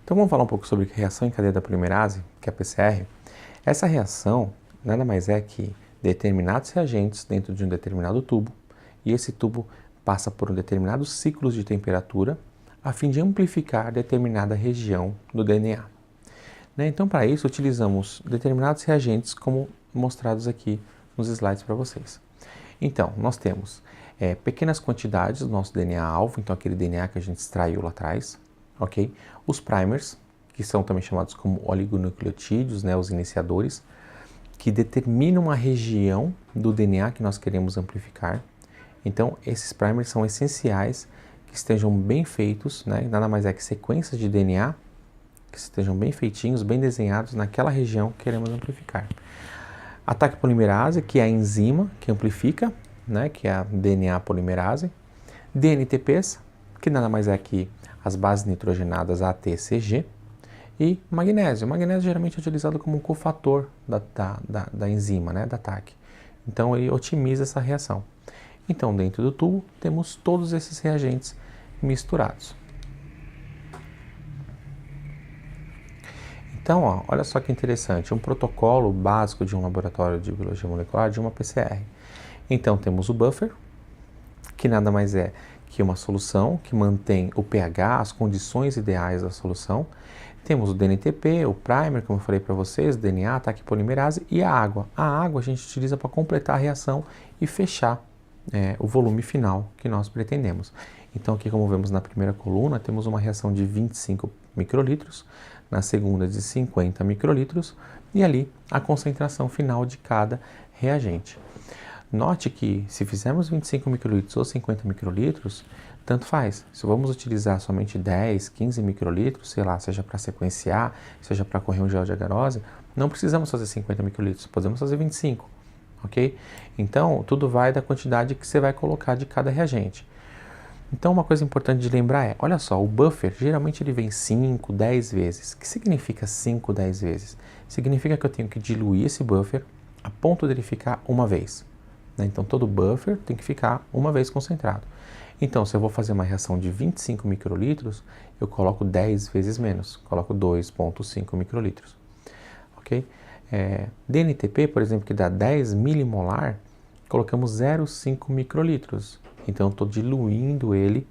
Então vamos falar um pouco sobre reação em cadeia da polimerase, que é a PCR. Essa reação nada mais é que determinados reagentes dentro de um determinado tubo, e esse tubo passa por determinados ciclos de temperatura a fim de amplificar determinada região do DNA. Então, para isso, utilizamos determinados reagentes como mostrados aqui nos slides para vocês. Então, nós temos pequenas quantidades do nosso DNA-alvo, então aquele DNA que a gente extraiu lá atrás, ok? Os primers, que são também chamados como oligonucleotídeos, os iniciadores, que determinam a região do DNA que nós queremos amplificar. Então, esses primers são essenciais que estejam bem feitos, nada mais é que sequências de DNA que estejam bem feitinhos, bem desenhados naquela região que queremos amplificar. A Taq polimerase, que é a enzima que amplifica, que é a DNA polimerase. DNTPs, que nada mais é que as bases nitrogenadas ATCG. E magnésio. O magnésio geralmente é utilizado como um cofator da enzima, da Taq. Então ele otimiza essa reação. Então dentro do tubo temos todos esses reagentes misturados. Então, olha só que interessante, um protocolo básico de um laboratório de biologia molecular de uma PCR. Então, temos o buffer, que nada mais é que uma solução que mantém o pH, as condições ideais da solução. Temos o DNTP, o primer, como eu falei para vocês, o DNA, a Taq polimerase e a água. A água a gente utiliza para completar a reação e fechar o volume final que nós pretendemos. Então, aqui como vemos na primeira coluna, temos uma reação de 25 microlitros, na segunda de 50 microlitros e ali a concentração final de cada reagente. Note que se fizermos 25 microlitros ou 50 microlitros, tanto faz. Se vamos utilizar somente 10, 15 microlitros, sei lá, seja para sequenciar, seja para correr um gel de agarose, não precisamos fazer 50 microlitros, podemos fazer 25, ok? Então, tudo vai da quantidade que você vai colocar de cada reagente. Então, uma coisa importante de lembrar é, olha só, o buffer, geralmente ele vem 5, 10 vezes. O que significa 5, 10 vezes? Significa que eu tenho que diluir esse buffer a ponto dele ficar uma vez. Então, todo buffer tem que ficar uma vez concentrado. Então, se eu vou fazer uma reação de 25 microlitros, eu coloco 10 vezes menos, coloco 2,5 microlitros. Ok? DNTP, por exemplo, que dá 10 milimolar, colocamos 0,5 microlitros. Então, estou diluindo ele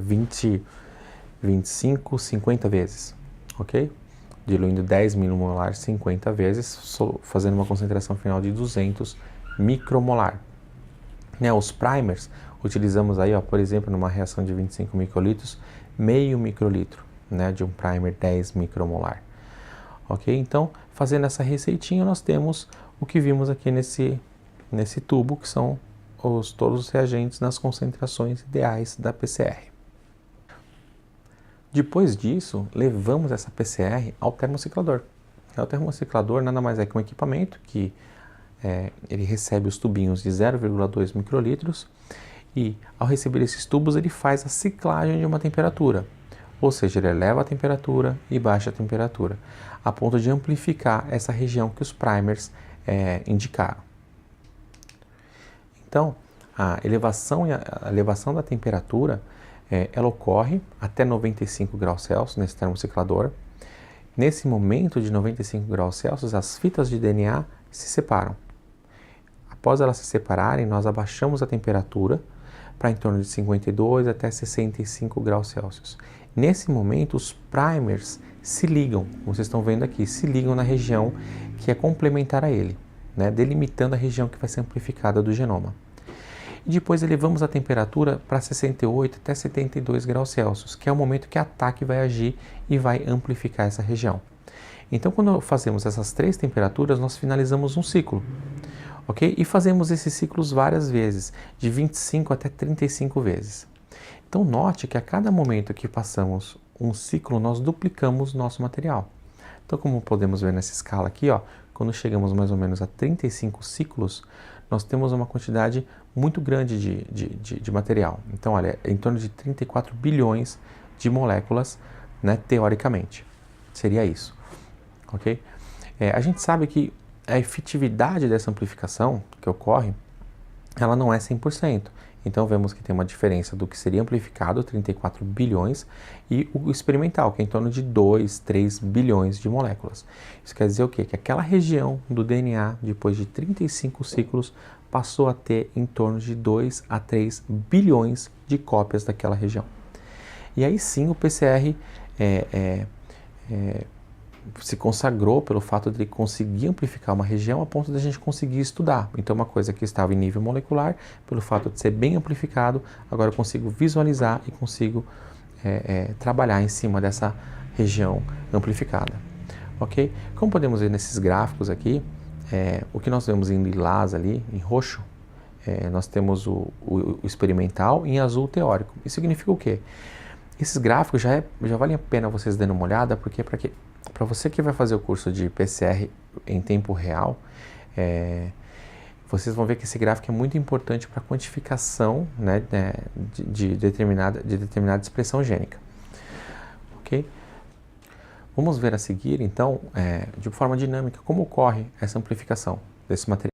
25, 50 vezes, ok? Diluindo 10 milimolar 50 vezes, fazendo uma concentração final de 200 micromolar. Os primers, utilizamos aí, por exemplo, numa reação de 25 microlitros, meio microlitro, de um primer 10 micromolar. Ok? Então, fazendo essa receitinha, nós temos o que vimos aqui nesse tubo, que são todos os reagentes nas concentrações ideais da PCR. Depois disso, levamos essa PCR ao termociclador. O termociclador nada mais é que um equipamento que ele recebe os tubinhos de 0,2 microlitros e, ao receber esses tubos, ele faz a ciclagem de uma temperatura. Ou seja, ele eleva a temperatura e baixa a temperatura, a ponto de amplificar essa região que os primers indicaram. Então, a elevação da temperatura, ela ocorre até 95 graus Celsius nesse termociclador. Nesse momento de 95 graus Celsius, as fitas de DNA se separam. Após elas se separarem, nós abaixamos a temperatura para em torno de 52 até 65 graus Celsius. Nesse momento, os primers se ligam, como vocês estão vendo aqui, se ligam na região que é complementar a ele, delimitando a região que vai ser amplificada do genoma. E depois elevamos a temperatura para 68 até 72 graus Celsius, que é o momento que a Taq vai agir e vai amplificar essa região. Então, quando fazemos essas três temperaturas, nós finalizamos um ciclo, ok? E fazemos esses ciclos várias vezes, de 25 até 35 vezes. Então, note que a cada momento que passamos um ciclo, nós duplicamos nosso material. Então, como podemos ver nessa escala aqui, quando chegamos mais ou menos a 35 ciclos, nós temos uma quantidade muito grande de material. Então, olha, em torno de 34 bilhões de moléculas, teoricamente. Seria isso, ok? A gente sabe que a efetividade dessa amplificação que ocorre, ela não é 100%. Então vemos que tem uma diferença do que seria amplificado, 34 bilhões, e o experimental, que é em torno de 2, 3 bilhões de moléculas. Isso quer dizer o quê? Que aquela região do DNA, depois de 35 ciclos, passou a ter em torno de 2 a 3 bilhões de cópias daquela região. E aí sim o PCR se consagrou pelo fato de ele conseguir amplificar uma região a ponto de a gente conseguir estudar. Então uma coisa que estava em nível molecular, pelo fato de ser bem amplificado, agora eu consigo visualizar e consigo trabalhar em cima dessa região amplificada. Ok? Como podemos ver nesses gráficos aqui, o que nós vemos em lilás ali, em roxo, nós temos o experimental, em azul o teórico. Isso significa o quê? Esses gráficos já vale a pena vocês darem uma olhada, porque para você que vai fazer o curso de PCR em tempo real, vocês vão ver que esse gráfico é muito importante para a quantificação, né, de determinada expressão gênica. Ok? Vamos ver a seguir, então, de forma dinâmica, como ocorre essa amplificação desse material.